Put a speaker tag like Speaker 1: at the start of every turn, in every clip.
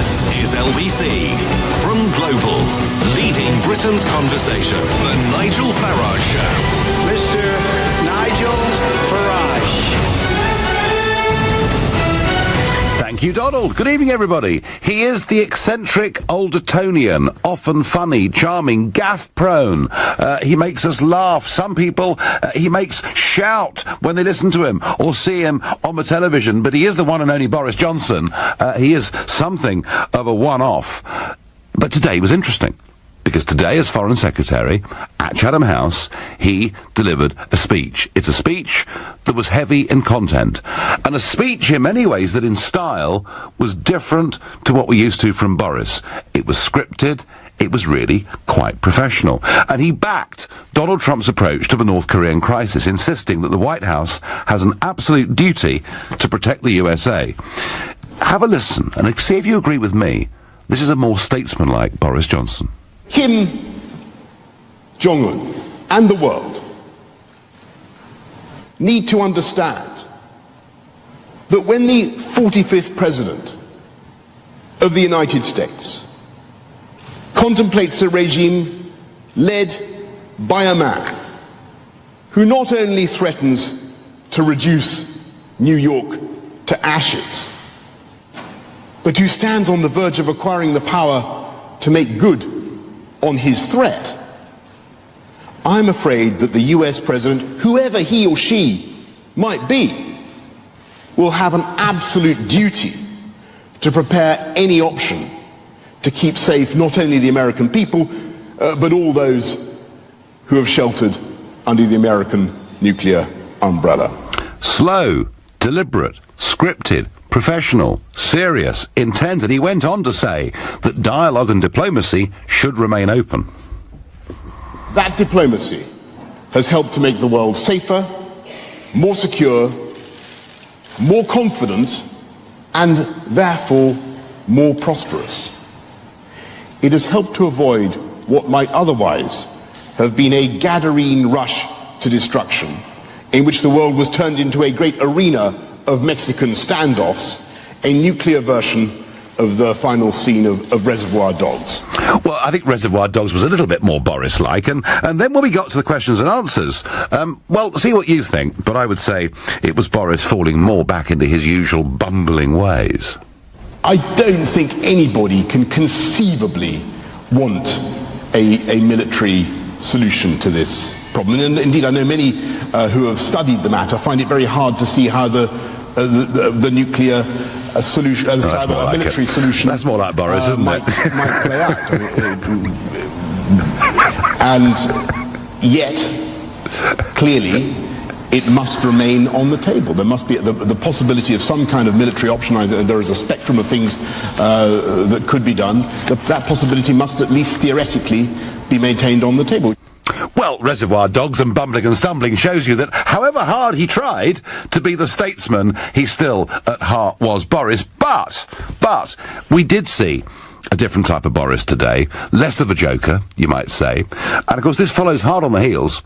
Speaker 1: This is LBC. From Global, leading Britain's conversation, The Nigel Farage Show.
Speaker 2: Mr. Nigel Farage.
Speaker 3: Thank you, Donald. Good evening, everybody. He is the eccentric Aldertonian, often funny, charming, gaff-prone. He makes us laugh. Some people he makes shout when they listen to him or see him on the television. But he is the one and only Boris Johnson. He is something of a one-off. But today was interesting, because today, as Foreign Secretary at Chatham House, he delivered a speech. It's a speech that was heavy in content, and a speech in many ways that in style was different to what we're used to from Boris. It was scripted. It was really quite professional. And he backed Donald Trump's approach to the North Korean crisis, insisting that the White House has an absolute duty to protect the USA. Have a listen and see if you agree with me. This is a more statesmanlike Boris Johnson.
Speaker 4: Kim Jong-un and the world need to understand that when the 45th President of the United States contemplates a regime led by a man who not only threatens to reduce New York to ashes, but who stands on the verge of acquiring the power to make good on his threat, I'm afraid that the US President, whoever he or she might be, will have an absolute duty to prepare any option to keep safe not only the American people, but all those who have sheltered under the American nuclear umbrella.
Speaker 3: Slow, deliberate, scripted, professional, serious, intent, and he went on to say that dialogue and diplomacy should remain open.
Speaker 4: That diplomacy has helped to make the world safer, more secure, more confident, and therefore more prosperous. It has helped to avoid what might otherwise have been a Gadarene rush to destruction, in which the world was turned into a great arena of Mexican standoffs, a nuclear version of the final scene of Reservoir Dogs.
Speaker 3: Well, I think Reservoir Dogs was a little bit more Boris-like, and then when we got to the questions and answers, well, see what you think, but I would say it was Boris falling more back into his usual bumbling ways.
Speaker 4: I don't think anybody can conceivably want a military solution to this problem. And indeed, I know many who have studied the matter find it very hard to see how the nuclear solution, military solution.
Speaker 3: That's more like Boris, isn't
Speaker 4: might play out. And yet, clearly, it must remain on the table. There must be the possibility of some kind of military option. There is a spectrum of things that could be done. That possibility must at least theoretically be maintained on the table.
Speaker 3: Well, Reservoir Dogs and bumbling and stumbling shows you that however hard he tried to be the statesman, he still at heart was Boris. But we did see a different type of Boris today, less of a joker, you might say. And of course this follows hard on the heels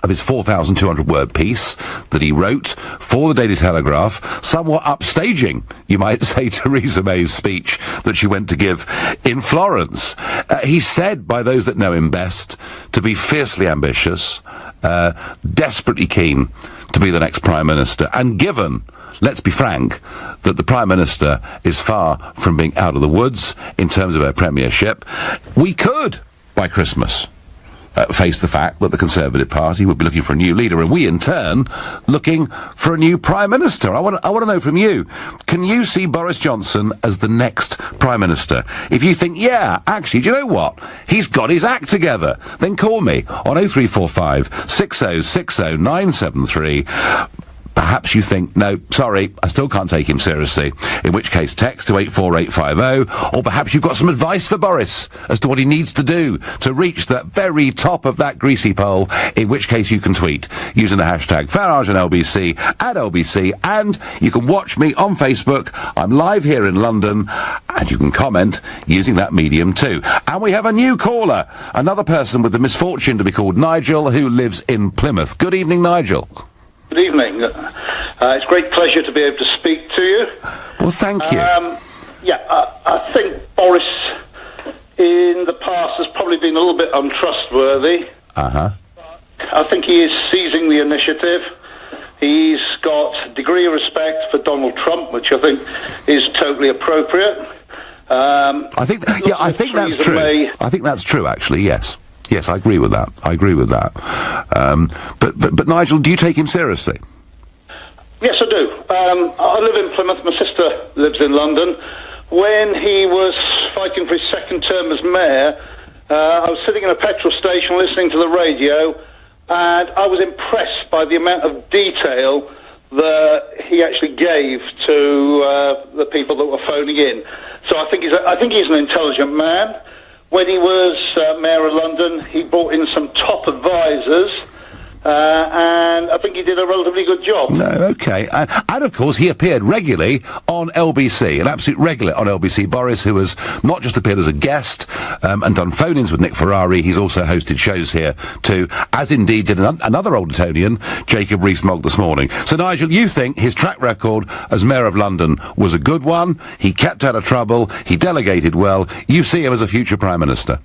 Speaker 3: of his 4,200-word piece that he wrote for the Daily Telegraph, somewhat upstaging, you might say, Theresa May's speech that she went to give in Florence. He's said by those that know him best to be fiercely ambitious, desperately keen to be the next Prime Minister, and given, let's be frank, that the Prime Minister is far from being out of the woods in terms of her premiership, we could, by Christmas, face the fact that the Conservative Party would be looking for a new leader, and we, in turn, looking for a new Prime Minister. I want to know from you, can you see Boris Johnson as the next Prime Minister? If you think, yeah, actually, do you know what? He's got his act together, then call me on 0345 6060 973. Perhaps you think, no, sorry, I still can't take him seriously, in which case text to 84850, or perhaps you've got some advice for Boris as to what he needs to do to reach the very top of that greasy pole, in which case you can tweet using the hashtag Farage and LBC at LBC, and you can watch me on Facebook. I'm live here in London, and you can comment using that medium too. And we have a new caller, another person with the misfortune to be called Nigel, who lives in Plymouth. Good evening, Nigel.
Speaker 5: Good evening. It's a great pleasure to be able to speak to you.
Speaker 3: Well, thank you.
Speaker 5: I think Boris in the past has probably been a little bit untrustworthy.
Speaker 3: Uh-huh.
Speaker 5: I think he is seizing the initiative. He's got a degree of respect for Donald Trump, which I think is totally appropriate.
Speaker 3: I think that's true. I think that's true, actually, yes. Yes, I agree with that. But Nigel, do you take him seriously?
Speaker 5: Yes, I do. I live in Plymouth. My sister lives in London. When he was fighting for his second term as mayor, I was sitting in a petrol station listening to the radio, and I was impressed by the amount of detail that he actually gave to the people that were phoning in. So I think he's an intelligent man. When he was mayor of London, he brought in some top advisors. And I think he did a relatively good job.
Speaker 3: No, okay. And of course, he appeared regularly on LBC, an absolute regular on LBC. Boris, who has not just appeared as a guest and done phone-ins with Nick Ferrari, he's also hosted shows here too, as indeed did another old Etonian, Jacob Rees-Mogg, this morning. So, Nigel, you think his track record as Mayor of London was a good one? He kept out of trouble, he delegated well, you see him as a future Prime Minister?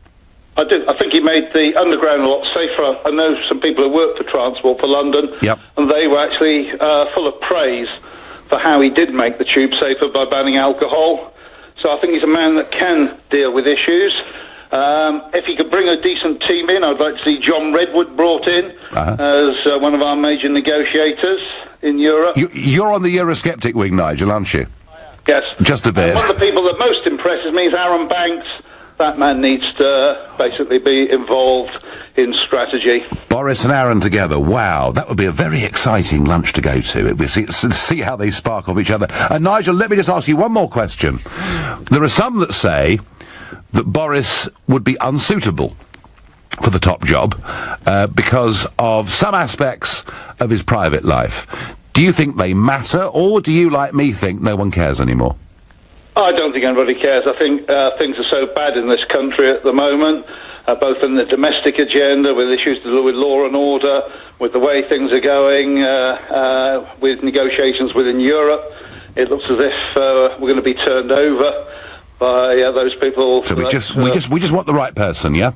Speaker 5: I do. I think he made the underground a lot safer. I know some people who work for Transport for London, and they were actually full of praise for how he did make the tube safer by banning alcohol. So I think he's a man that can deal with issues. If he could bring a decent team in, I'd like to see John Redwood brought in as one of our major negotiators in Europe.
Speaker 3: You're on the Eurosceptic wing, Nigel, aren't you?
Speaker 5: Yes.
Speaker 3: Just a bit.
Speaker 5: One of the people that most impresses me is Aaron Banks. That man needs to basically be involved in strategy.
Speaker 3: Boris and Aaron together, wow, that would be a very exciting lunch to go to. We see how they spark off each other. And Nigel, let me just ask you one more question. There are some that say that Boris would be unsuitable for the top job because of some aspects of his private life. Do you think they matter, or do you, like me, think no one cares anymore?
Speaker 5: I don't think anybody cares. I think things are so bad in this country at the moment, both in the domestic agenda, with issues to do with law and order, with the way things are going, with negotiations within Europe. It looks as if we're going to be turned over by those people.
Speaker 3: So we just want the right person, yeah?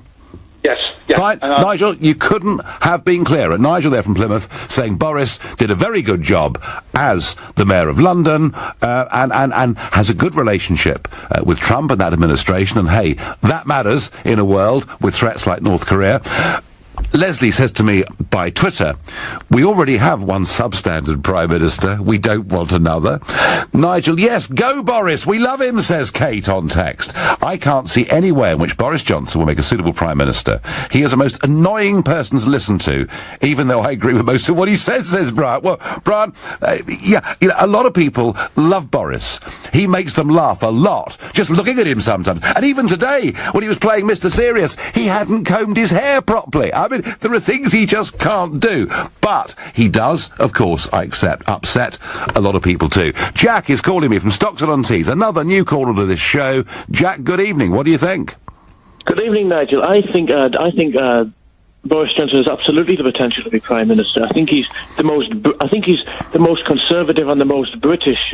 Speaker 5: Yes. Yeah.
Speaker 3: Fine. Nigel, you couldn't have been clearer. Nigel there from Plymouth saying Boris did a very good job as the Mayor of London and has a good relationship with Trump and that administration. And hey, that matters in a world with threats like North Korea. Leslie says to me by Twitter, we already have one substandard Prime Minister. We don't want another. Nigel, yes, go Boris. We love him, says Kate on text. I can't see any way in which Boris Johnson will make a suitable Prime Minister. He is a most annoying person to listen to, even though I agree with most of what he says Brian. Well, Brian, a lot of people love Boris. He makes them laugh a lot, just looking at him sometimes. And even today, when he was playing Mr. Serious, he hadn't combed his hair properly. I mean, there are things he just can't do. But he does, of course, I accept, upset a lot of people too. Jack is calling me from Stockton-on-Tees, another new caller to this show. Jack, good evening. What do you think?
Speaker 6: Good evening, Nigel. I think Boris Johnson has absolutely the potential to be Prime Minister. I think he's the most conservative and the most British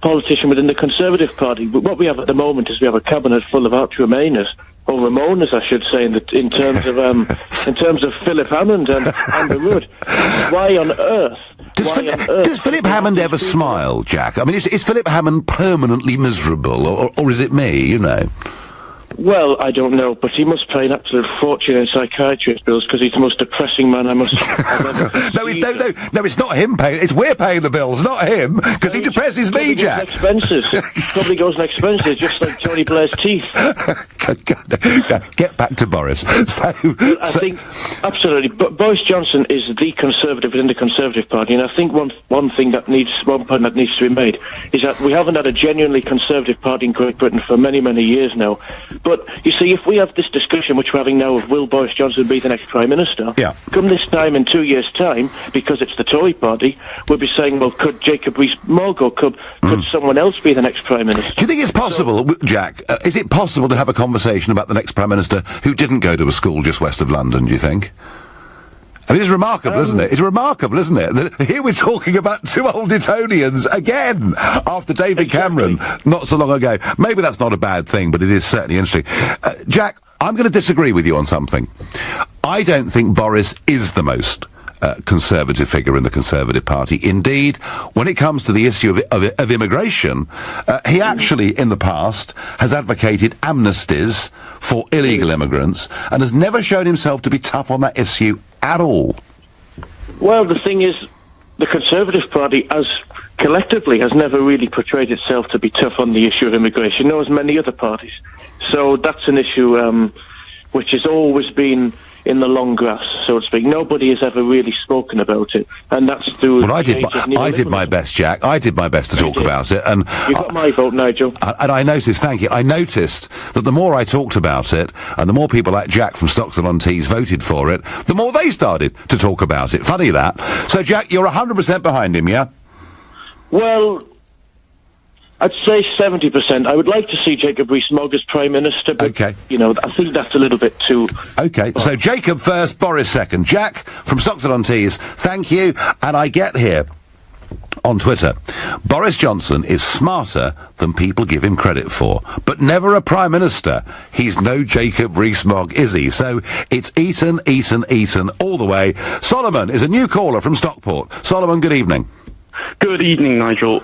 Speaker 6: politician within the Conservative Party. But what we have at the moment is we have a cabinet full of arch-Remainers, or Ramonas, I should say, in terms of Philip Hammond and the Rudd. Why on earth?
Speaker 3: Does Philip Hammond ever smile, Jack? I mean, is Philip Hammond permanently miserable, or is it me, you know?
Speaker 6: Well, I don't know, but he must pay an absolute fortune in psychiatrist bills because he's the most depressing man I've ever seen.
Speaker 3: No, it's not him paying. It's we're paying the bills, not him, because he depresses me, Jack.
Speaker 6: Probably goes on expenses, just like Tony Blair's teeth.
Speaker 3: Get back to Boris. I
Speaker 6: think absolutely. But Boris Johnson is the Conservative within the Conservative Party, and I think one point that needs to be made is that we haven't had a genuinely Conservative Party in Great Britain for many, many years now. But, you see, if we have this discussion which we're having now of will Boris Johnson be the next Prime Minister, come this time in 2 years' time, because it's the Tory party, we'll be saying, well, could Jacob Rees-Mogg or could someone else be the next Prime Minister?
Speaker 3: Do you think it's possible, Jack, is it possible to have a conversation about the next Prime Minister who didn't go to a school just west of London, do you think? I mean, it's remarkable, isn't it? It's remarkable, isn't it? That here we're talking about two old Etonians again, after David Cameron, not so long ago. Maybe that's not a bad thing, but it is certainly interesting. Jack, I'm going to disagree with you on something. I don't think Boris is the most conservative figure in the Conservative Party. Indeed, when it comes to the issue of immigration, he actually, in the past, has advocated amnesties for illegal immigrants and has never shown himself to be tough on that issue at all.
Speaker 6: Well, the thing is, the Conservative Party, as collectively, has never really portrayed itself to be tough on the issue of immigration, nor as many other parties. So that's an issue which has always been in the long grass, so to speak. Nobody has ever really spoken about it, and that's through.
Speaker 3: Well, I did my best, Jack. I did my best to talk about it, and
Speaker 6: you got my vote, Nigel.
Speaker 3: And I noticed, thank you. I noticed that the more I talked about it, and the more people like Jack from Stockton-on-Tees voted for it, the more they started to talk about it. Funny that. So, Jack, you're 100% behind him, yeah?
Speaker 6: Well, I'd say 70%. I would like to see Jacob Rees-Mogg as Prime Minister, but, you know, I think that's a little bit too...
Speaker 3: Okay, so Jacob first, Boris second. Jack from Stockton-on-Tees, thank you. And I get here on Twitter, Boris Johnson is smarter than people give him credit for, but never a Prime Minister. He's no Jacob Rees-Mogg, is he? So it's Eton, Eton, Eton all the way. Solomon is a new caller from Stockport. Solomon, good evening.
Speaker 7: Good evening, Nigel.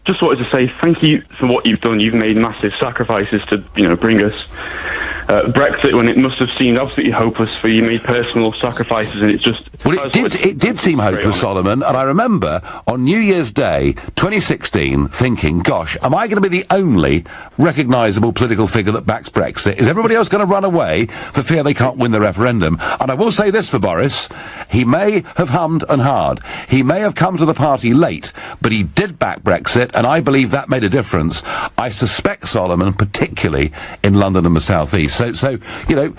Speaker 7: Just wanted to say thank you for what you've done. You've made massive sacrifices to, you know, bring us Brexit when it must have seemed absolutely hopeless for you. You made personal sacrifices, and it's just...
Speaker 3: Well, it did seem hopeless, Solomon, and I remember on New Year's Day 2016 thinking, gosh, am I going to be the only recognisable political figure that backs Brexit? Is everybody else going to run away for fear they can't win the referendum? And I will say this for Boris, he may have hummed and hard. He may have come to the party late, but he did back Brexit, and I believe that made a difference. I suspect, Solomon, particularly in London and the South East. So you know,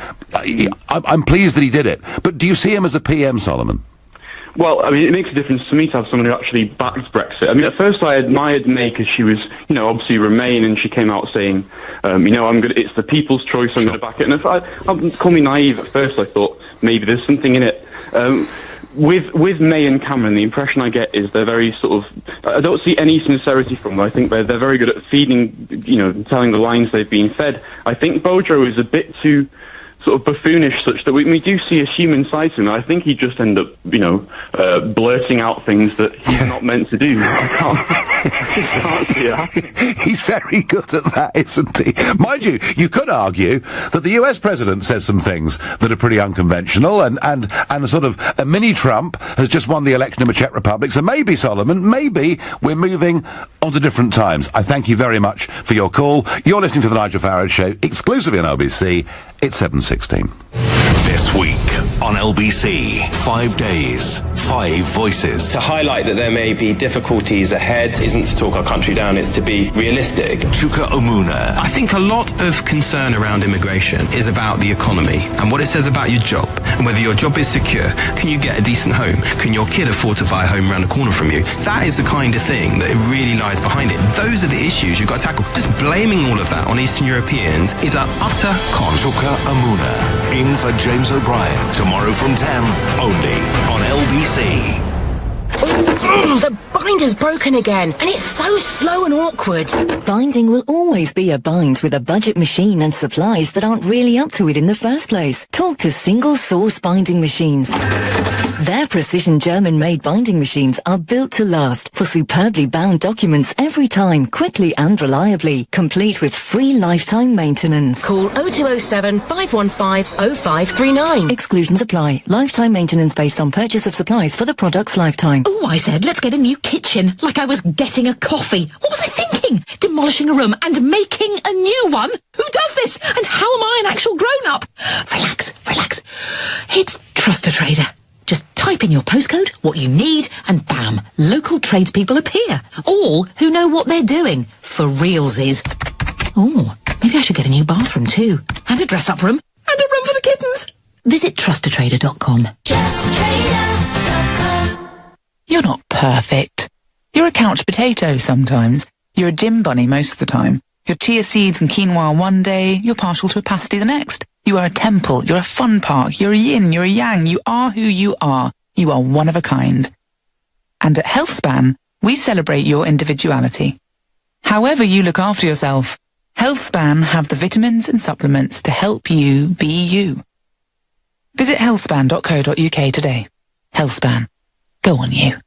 Speaker 3: I'm pleased that he did it. But do you see him as a PM, Solomon?
Speaker 7: Well, I mean, it makes a difference to me to have someone who actually backed Brexit. I mean, at first I admired May because she was, you know, obviously Remain, and she came out saying, you know, it's the people's choice, I'm going to back it. And if I'll call me naive at first, I thought maybe there's something in it. With May and Cameron, the impression I get is they're very sort of... I don't see any sincerity from them. I think they're very good at feeding, you know, telling the lines they've been fed. I think Bojo is a bit too sort of buffoonish, such that we do see a human side to him. I think he just end up, you know, blurting out things that he's not meant to do. I can't see it.
Speaker 3: He's very good at that, isn't he? Mind you, you could argue that the US president says some things that are pretty unconventional, and sort of a mini Trump has just won the election in the Czech Republic. So maybe, Solomon, maybe we're moving on to different times. I thank you very much for your call. You're listening to the Nigel Farage Show, exclusively on LBC. It's 7:16.
Speaker 1: This week on LBC, 5 days, 5 voices.
Speaker 8: To highlight that there may be difficulties ahead isn't to talk our country down, it's to be realistic.
Speaker 1: Chuka Omuna.
Speaker 9: I think a lot of concern around immigration is about the economy and what it says about your job and whether your job is secure. Can you get a decent home? Can your kid afford to buy a home around the corner from you? That is the kind of thing that really lies behind it. Those are the issues you've got to tackle. Just blaming all of that on Eastern Europeans is an utter con.
Speaker 1: Chuka Omuna in for James O'Brien tomorrow from 10, only on LBC.
Speaker 10: The binder's broken again, and it's so slow and awkward.
Speaker 11: Binding will always be a bind with a budget machine and supplies that aren't really up to it in the first place. Talk to Single Source Binding Machines. Their precision German-made binding machines are built to last for superbly bound documents every time, quickly and reliably, complete with free lifetime maintenance.
Speaker 10: Call 0207 515 0539.
Speaker 11: Exclusions apply. Lifetime maintenance based on purchase of supplies for the product's lifetime.
Speaker 10: Oh, I said, let's get a new kitchen, like I was getting a coffee. What was I thinking? Demolishing a room and making a new one? Who does this? And how am I an actual grown-up? Relax, relax. It's Trust a Trader. Just type in your postcode, what you need, and bam, local tradespeople appear. All who know what they're doing. For realsies. Oh, maybe I should get a new bathroom too. And a dress-up room. And a room for the kittens. Visit trustatrader.com.
Speaker 12: Trustatrader.com. You're not perfect. You're a couch potato sometimes. You're a gym bunny most of the time. You're chia seeds and quinoa one day, you're partial to a pasty the next. You are a temple, you're a fun park, you're a yin, you're a yang, you are who you are. You are one of a kind. And at HealthSpan, we celebrate your individuality. However you look after yourself, HealthSpan have the vitamins and supplements to help you be you. Visit healthspan.co.uk today. HealthSpan. Go on you.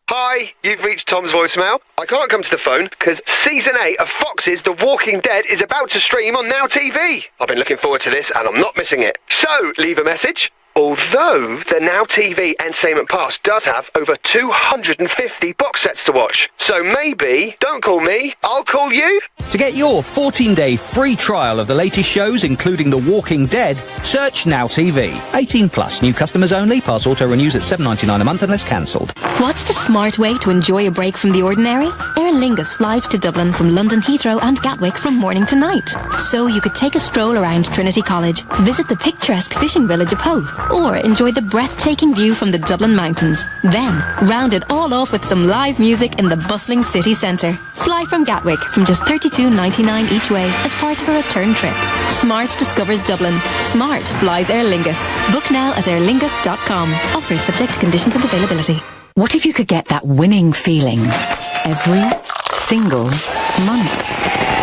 Speaker 13: Hi, you've reached Tom's voicemail. I can't come to the phone because Season 8 of Fox's The Walking Dead is about to stream on Now TV. I've been looking forward to this and I'm not missing it. So, leave a message. Although the Now TV Entertainment Pass does have over 250 box sets to watch. So maybe, don't call me, I'll call you.
Speaker 14: To get your 14-day free trial of the latest shows, including The Walking Dead, search Now TV. 18 plus, new customers only, pass auto renews at $7.99 a month unless cancelled.
Speaker 15: What's the smart way to enjoy a break from the ordinary? Aer Lingus flies to Dublin from London Heathrow and Gatwick from morning to night. So you could take a stroll around Trinity College, visit the picturesque fishing village of Howth, or enjoy the breathtaking view from the Dublin mountains. Then, round it all off with some live music in the bustling city centre. Fly from Gatwick from just $32.99 each way as part of a return trip. Smart discovers Dublin. Smart flies Aer Lingus. Book now at airlingus.com. Offers subject to conditions and availability.
Speaker 11: What if you could get that winning feeling every single month?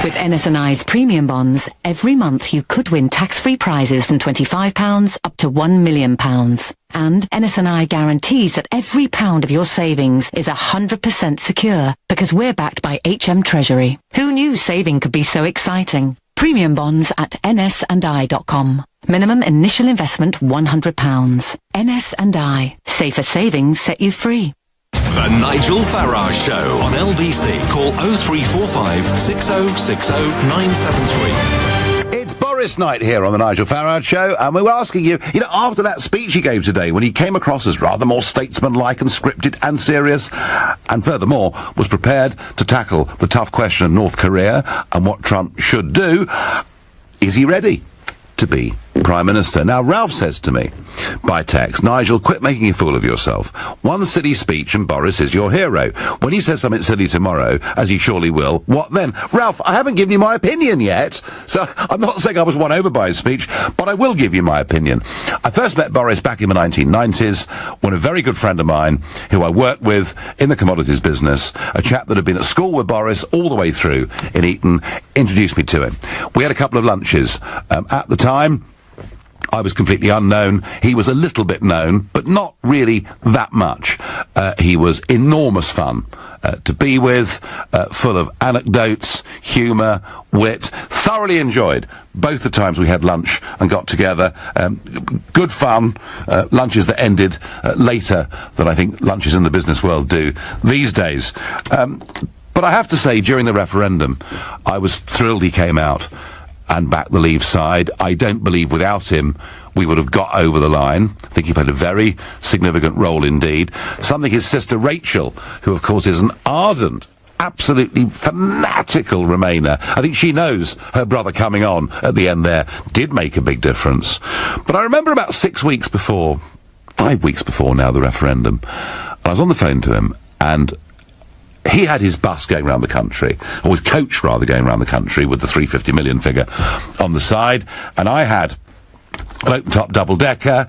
Speaker 11: With NS&I's premium bonds, every month you could win tax-free prizes from £25 up to £1 million. And NS&I guarantees that every pound of your savings is 100% secure because we're backed by HM Treasury. Who knew saving could be so exciting? Premium bonds at nsandi.com. Minimum initial investment £100. NS&I. Safer savings set you free.
Speaker 1: The Nigel Farage Show on LBC. Call 0345 6060 973.
Speaker 3: It's Boris night here on the Nigel Farage Show, and we were asking you, after that speech he gave today, when he came across as rather more statesmanlike and scripted and serious, and furthermore was prepared to tackle the tough question of North Korea and what Trump should do, is he ready to be Prime Minister? Now, Ralph says to me by text, Nigel, quit making a fool of yourself. One silly speech and Boris is your hero. When he says something silly tomorrow, as he surely will, what then? Ralph, I haven't given you my opinion yet, so I'm not saying I was won over by his speech, but I will give you my opinion. I first met Boris back in the 1990s when a very good friend of mine, who I worked with in the commodities business, a chap that had been at school with Boris all the way through in Eton, introduced me to him. We had a couple of lunches. At the time, I was completely unknown. He was a little bit known, but not really that much. He was enormous fun to be with, full of anecdotes, humour, wit. Thoroughly enjoyed both the times we had lunch and got together. Good fun. Lunches that ended later than I think lunches in the business world do these days. But I have to say, during the referendum, I was thrilled he came out and back the Leave side. I don't believe without him we would have got over the line. I think he played a very significant role indeed. Something his sister Rachel, who of course is an ardent, absolutely fanatical Remainer, I think she knows her brother coming on at the end there did make a big difference. But I remember about 5 weeks before now, the referendum, I was on the phone to him, and he had his bus going around the country, or his coach rather, going around the country with the 350 million figure on the side, and I had an open-top double-decker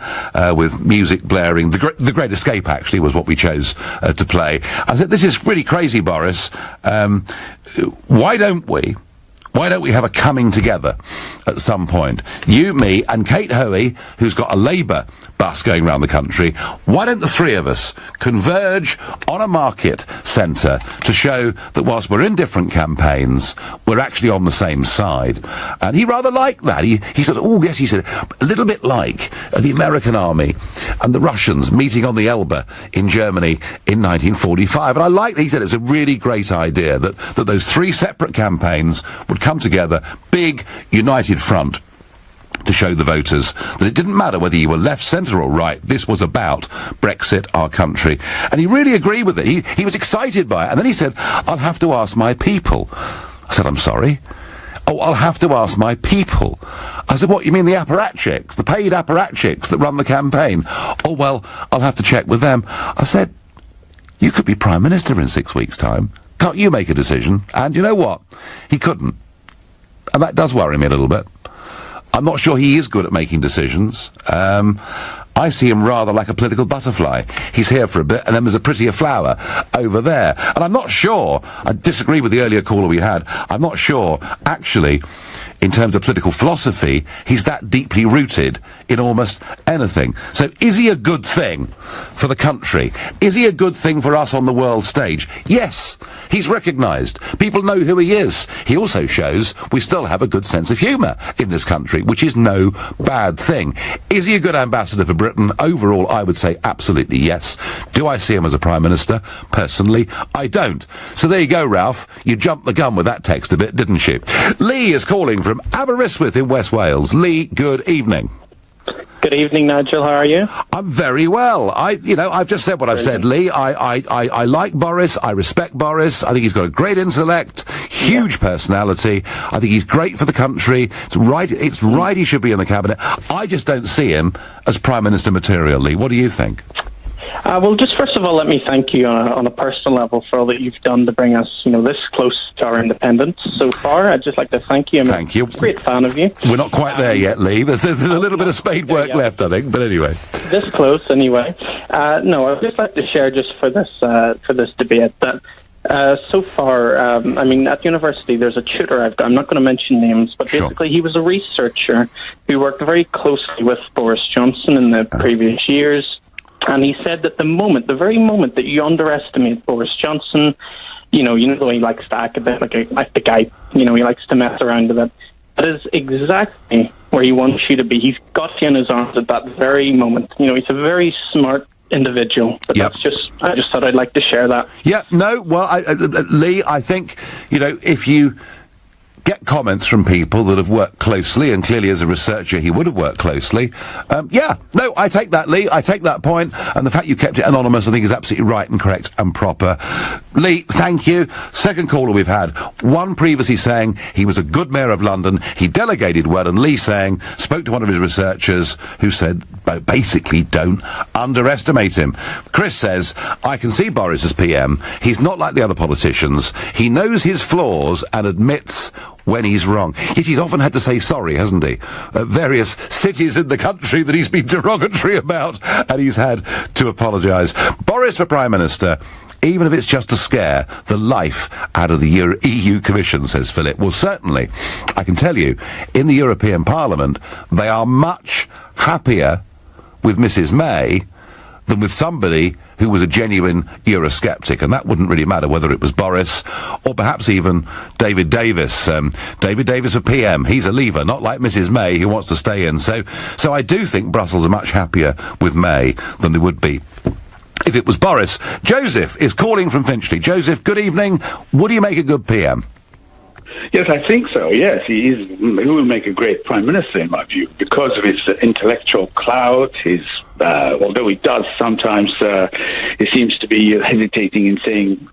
Speaker 3: with music blaring. The Great Escape, actually, was what we chose to play. I said, this is really crazy, Boris. Why don't we have a coming together at some point? You, me, and Kate Hoey, who's got a Labour bus going around the country. Why don't the three of us converge on a market centre to show that whilst we're in different campaigns, we're actually on the same side? And he rather liked that. He said, oh, yes, he said, a little bit like the American army and the Russians meeting on the Elbe in Germany in 1945. And I liked it. He said it was a really great idea that those three separate campaigns would come together, big, united front, to show the voters that it didn't matter whether you were left, centre or right, this was about Brexit, our country. And he really agreed with it. He was excited by it. And then he said, I'll have to ask my people. I said, I'm sorry? Oh, I'll have to ask my people. I said, what, you mean the apparatchiks, the paid apparatchiks that run the campaign? Oh, well, I'll have to check with them. I said, you could be Prime Minister in 6 weeks' time. Can't you make a decision? And you know what? He couldn't. And that does worry me a little bit. I'm not sure he is good at making decisions. I see him rather like a political butterfly. He's here for a bit, and then there's a prettier flower over there. And I'm not sure, I disagree with the earlier caller we had, I'm not sure, actually, in terms of political philosophy, he's that deeply rooted in almost anything. So is he a good thing for the country? Is he a good thing for us on the world stage? Yes, he's recognised. People know who he is. He also shows we still have a good sense of humour in this country, which is no bad thing. Is he a good ambassador for Britain? Overall, I would say absolutely yes. Do I see him as a Prime Minister? Personally, I don't. So there you go, Ralph. You jumped the gun with that text a bit, didn't you? Lee is calling from Aberystwyth in West Wales. Lee, good evening.
Speaker 16: Good evening, Nigel. How are you?
Speaker 3: I'm very well. I've just said what I've said, Lee. I like Boris. I respect Boris. I think he's got a great intellect, huge personality. I think he's great for the country. It's right he should be in the cabinet. I just don't see him as Prime Minister material, Lee. What do you think?
Speaker 16: Well, just first of all, let me thank you on a personal level for all that you've done to bring us, this close to our independence so far. I'd just like to thank you.
Speaker 3: Thank you.
Speaker 16: I'm a great fan of you.
Speaker 3: We're not quite there yet, Lee. There's a little bit of spade work left, I think. But anyway,
Speaker 16: this close, anyway. No, I'd just like to share just for this debate that. So far, at university, there's a tutor I've got. I'm not going to mention names, but basically he was a researcher who worked very closely with Boris Johnson in the previous years. And he said that the very moment that you underestimate Boris Johnson, the way he likes to act a bit like the guy, he likes to mess around a bit. That is exactly where he wants you to be. He's got you in his arms at that very moment. He's a very smart individual. But I just thought I'd like to share that.
Speaker 3: Yeah, no, well, Lee, I think, if you get comments from people that have worked closely, and clearly as a researcher he would have worked closely. I take that, Lee. I take that point, and the fact you kept it anonymous I think is absolutely right and correct and proper. Lee, thank you. Second caller we've had. One previously saying he was a good mayor of London, he delegated well, and Lee spoke to one of his researchers who said, basically, don't underestimate him. Chris says, I can see Boris as PM. He's not like the other politicians. He knows his flaws and admits when he's wrong. Yet he's often had to say sorry, hasn't he? Various cities in the country that he's been derogatory about, and he's had to apologise. Boris for Prime Minister, even if it's just to scare the life out of the EU Commission, says Philip. Well, certainly, I can tell you, in the European Parliament, they are much happier with Mrs May than with somebody who was a genuine Eurosceptic, and that wouldn't really matter whether it was Boris or perhaps even David Davis. David Davis for PM, he's a leaver, not like Mrs May who wants to stay in. So I do think Brussels are much happier with May than they would be if it was Boris. Joseph is calling from Finchley. Joseph, good evening. Would you make a good PM?
Speaker 17: Yes, I think so. Yes, he will make a great prime minister, in my view, because of his intellectual clout. Although he does sometimes, he seems to be hesitating in saying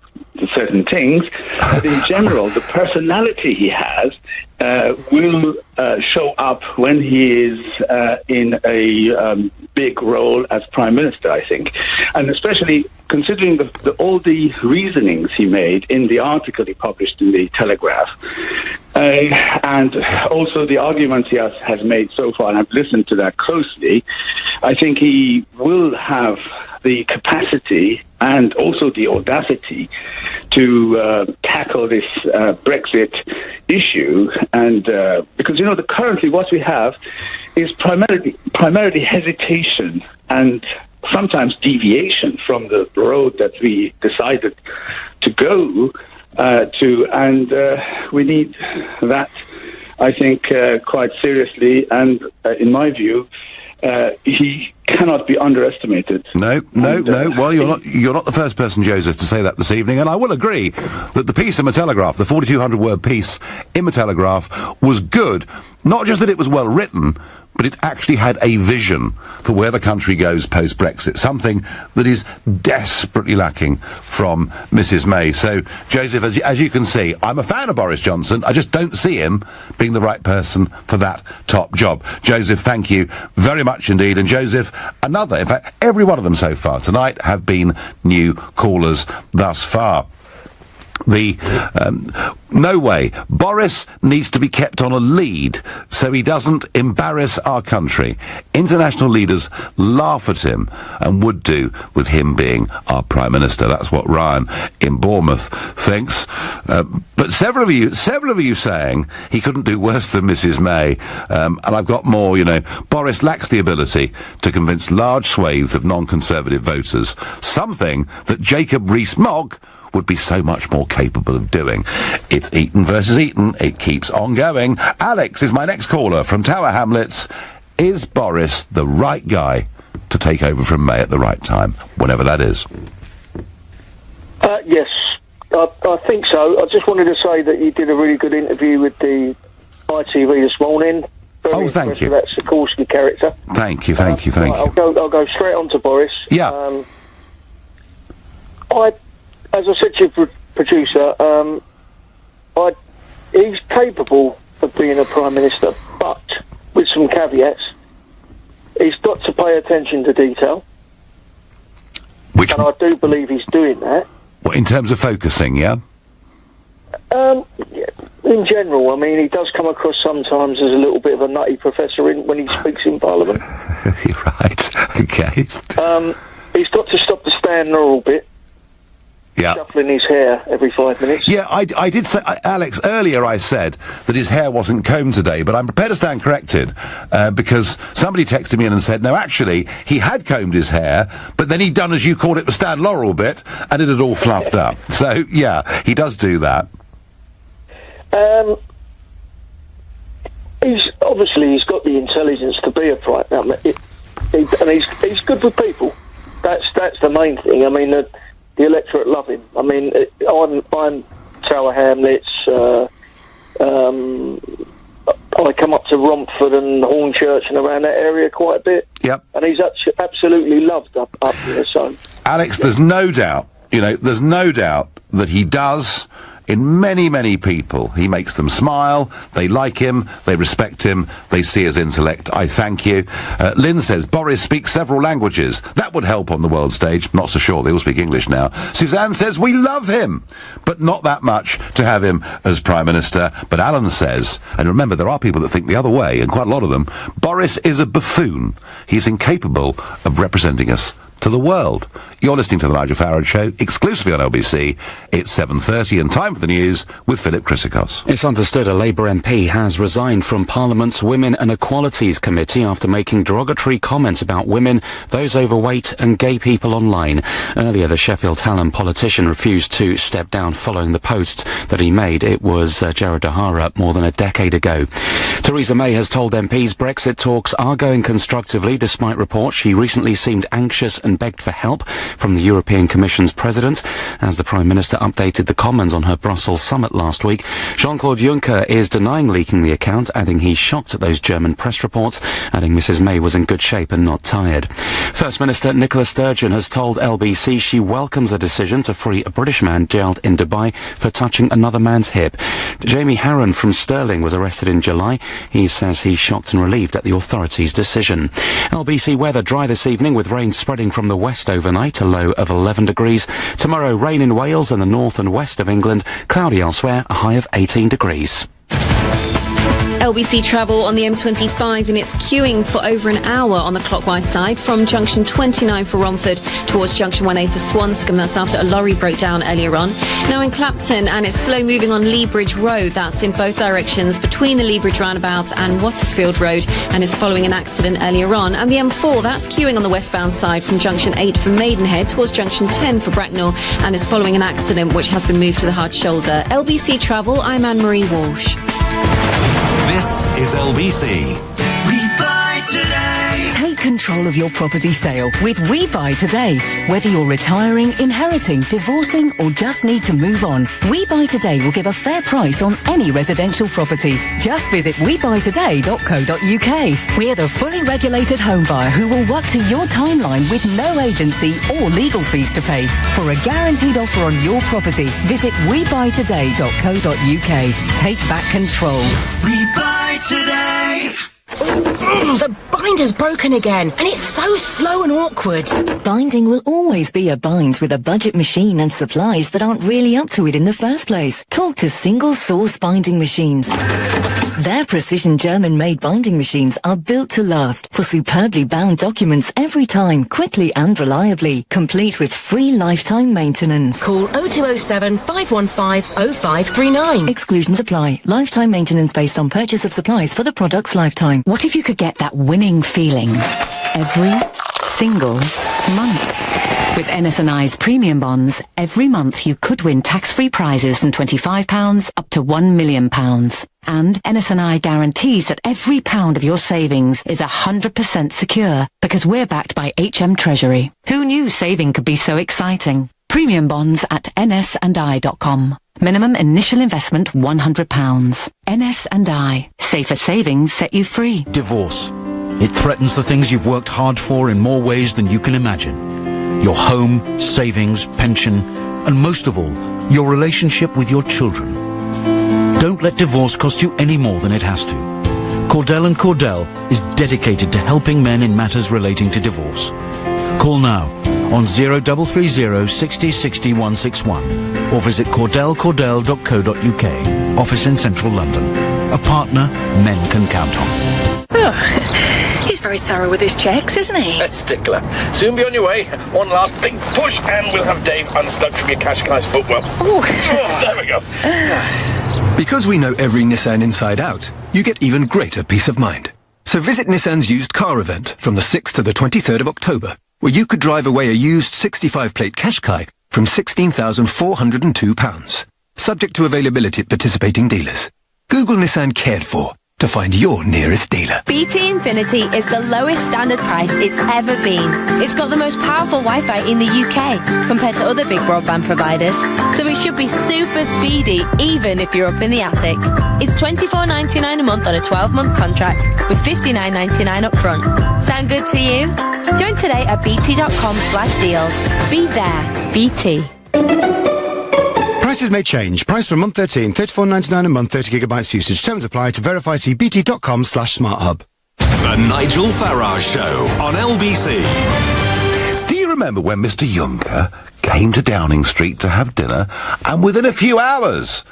Speaker 17: certain things. But in general, the personality he has will show up when he is in a big role as prime minister, I think, and especially considering all the reasonings he made in the article he published in the Telegraph, and also the arguments he has made so far, and I've listened to that closely. I think he will have the capacity and also the audacity to tackle this Brexit issue, and because currently what we have is primarily hesitation and sometimes deviation from the road that we decided to go to, and we need that, I think, quite seriously. And in my view, he cannot be underestimated.
Speaker 3: No. Well, you're not the first person, Joseph, to say that this evening, and I will agree that the piece in the Telegraph, the 4,200-word piece in the Telegraph, was good. Not just that it was well written, but it actually had a vision for where the country goes post-Brexit, something that is desperately lacking from Mrs May. So, Joseph, as you can see, I'm a fan of Boris Johnson. I just don't see him being the right person for that top job. Joseph, thank you very much indeed. And Joseph, in fact, every one of them so far tonight have been new callers thus far. No way. Boris needs to be kept on a lead so he doesn't embarrass our country. International leaders laugh at him and would do with him being our Prime Minister. That's what Ryan in Bournemouth thinks. But several of you saying he couldn't do worse than Mrs May. And I've got more, Boris lacks the ability to convince large swathes of non-Conservative voters, something that Jacob Rees-Mogg would be so much more capable of doing. It's Eton versus Eton. It keeps on going. Alex is my next caller from Tower Hamlets. Is Boris the right guy to take over from May at the right time, whenever that is?
Speaker 18: Yes, I think so. I just wanted to say that you did a really good interview with the ITV this morning. Very
Speaker 3: thank you.
Speaker 18: That Sikorsky character.
Speaker 3: Thank you.
Speaker 18: I'll go straight on to Boris.
Speaker 3: Yeah.
Speaker 18: As I said to your producer, he's capable of being a Prime Minister, but with some caveats. He's got to pay attention to detail. And I do believe he's doing that.
Speaker 3: What, in terms of focusing, yeah?
Speaker 18: In general, I mean, he does come across sometimes as a little bit of a nutty professor when he speaks in Parliament.
Speaker 3: Right, okay.
Speaker 18: He's got to stop the stand a bit.
Speaker 3: Yeah.
Speaker 18: Shuffling his hair every 5 minutes.
Speaker 3: Yeah, I did say, Alex, earlier I said that his hair wasn't combed today, but I'm prepared to stand corrected, because somebody texted me in and said, no, actually, he had combed his hair, but then he'd done, as you called it, the Stan Laurel bit, and it had all fluffed up. So, yeah, he does do that.
Speaker 18: He's got the intelligence to be a Prime Minister, and he's good with people. That's the main thing. I mean, the electorate love him. I mean, I'm Tower Hamlets. I come up to Romford and Hornchurch and around that area quite a bit.
Speaker 3: Yep.
Speaker 18: And he's absolutely loved up here. So,
Speaker 3: Alex, there's no doubt. There's no doubt that he does. In many, many people, he makes them smile, they like him, they respect him, they see his intellect. I thank you. Lynn says, Boris speaks several languages. That would help on the world stage. Not so sure, they all speak English now. Suzanne says, we love him, but not that much to have him as Prime Minister. But Alan says, and remember, there are people that think the other way, and quite a lot of them, Boris is a buffoon. He's incapable of representing us to the world. You're listening to The Nigel Farage Show, exclusively on LBC. It's 7:30 and time for the news with Philip Chrysikos.
Speaker 19: It's understood a Labour MP has resigned from Parliament's Women and Equalities Committee after making derogatory comments about women, those overweight and gay people online. Earlier, the Sheffield Hallam politician refused to step down following the posts that he made. It was Gerard O'Hara more than a decade ago. Theresa May has told MPs Brexit talks are going constructively despite reports she recently seemed anxious and begged for help from the European Commission's president. As the Prime Minister updated the Commons on her Brussels summit last week, Jean-Claude Juncker is denying leaking the account, adding he's shocked at those German press reports, adding Mrs May was in good shape and not tired. First Minister Nicola Sturgeon has told LBC she welcomes the decision to free a British man jailed in Dubai for touching another man's hip. Jamie Harron from Stirling was arrested in July. He says he's shocked and relieved at the authorities' decision. LBC weather dry this evening with rain spreading from the west overnight, a low of 11 degrees. Tomorrow, rain in Wales and the north and west of England, cloudy elsewhere, a high of 18 degrees.
Speaker 20: LBC travel on the M25 and it's queuing for over an hour on the clockwise side from junction 29 for Romford towards junction 1A for Swanscombe. That's after a lorry broke down earlier on. Now in Clapton, and it's slow moving on Lea Bridge Road. That's in both directions between the Lea Bridge roundabout and Wattersfield Road, and is following an accident earlier on. And the M4, that's queuing on the westbound side from junction 8 for Maidenhead towards junction 10 for Bracknell, and is following an accident which has been moved to the hard shoulder. LBC Travel, I'm Anne-Marie Walsh.
Speaker 1: This is LBC.
Speaker 11: We buy today. Take control of your property sale with We Buy Today. Whether you're retiring, inheriting, divorcing, or just need to move on, We Buy Today will give a fair price on any residential property. Just visit webuytoday.co.uk. We're the fully regulated home buyer who will work to your timeline with no agency or legal fees to pay. For a guaranteed offer on your property, visit webuytoday.co.uk. Take back control.
Speaker 21: We buy today.
Speaker 10: The binder's broken again, and it's so slow and awkward.
Speaker 11: Binding will always be a bind with a budget machine and supplies that aren't really up to it in the first place. Talk to Single Source Binding Machines. Their precision German-made binding machines are built to last for superbly bound documents every time, quickly and reliably, complete with free lifetime maintenance.
Speaker 10: Call 0207 515 0539.
Speaker 11: Exclusions apply. Lifetime maintenance based on purchase of supplies for the product's lifetime.
Speaker 21: What if you could get that winning feeling every single month? With NS&I's premium bonds, every month you could win tax-free prizes from £25 up to £1 million. And NS&I guarantees that every pound of your savings is 100% secure because we're backed by HM Treasury. Who knew saving could be so exciting? Premium bonds at nsandi.com. Minimum initial investment £100. NS&I. Safer savings set you free.
Speaker 22: Divorce. It threatens the things you've worked hard for in more ways than you can imagine. Your home, savings, pension, and most of all, your relationship with your children. Don't let divorce cost you any more than it has to. Cordell & Cordell is dedicated to helping men in matters relating to divorce. Call now on 0330 60 60 161 or visit cordellcordell.co.uk. Office in central London. A partner men can count on.
Speaker 10: He's very thorough with his checks, isn't he?
Speaker 23: A stickler. Soon be on your way. One last big push and we'll have Dave unstuck from your Qashqai's footwell. Oh, there we go.
Speaker 24: Because we know every Nissan inside out, you get even greater peace of mind. So visit Nissan's used car event from the 6th to the 23rd of October, where you could drive away a used 65-plate Qashqai from £16,402. Subject to availability at participating dealers. Google Nissan Cared For to find your nearest dealer.
Speaker 25: BT Infinity is the lowest standard price it's ever been. It's got the most powerful Wi-Fi in the UK compared to other big broadband providers, so it should be super speedy even if you're up in the attic. It's £24.99 a month on a 12-month contract with $59.99 up front. Sound good to you? Join today at bt.com/deals. Be there. BT.
Speaker 26: Prices may change. Price for month 13, $34.99 a month, 30 gigabytes usage. Terms apply. To verify, see bt.com/smarthub.
Speaker 1: The Nigel Farage Show on LBC.
Speaker 3: Do you remember when Mr. Juncker came to Downing Street to have dinner, and within a few hours,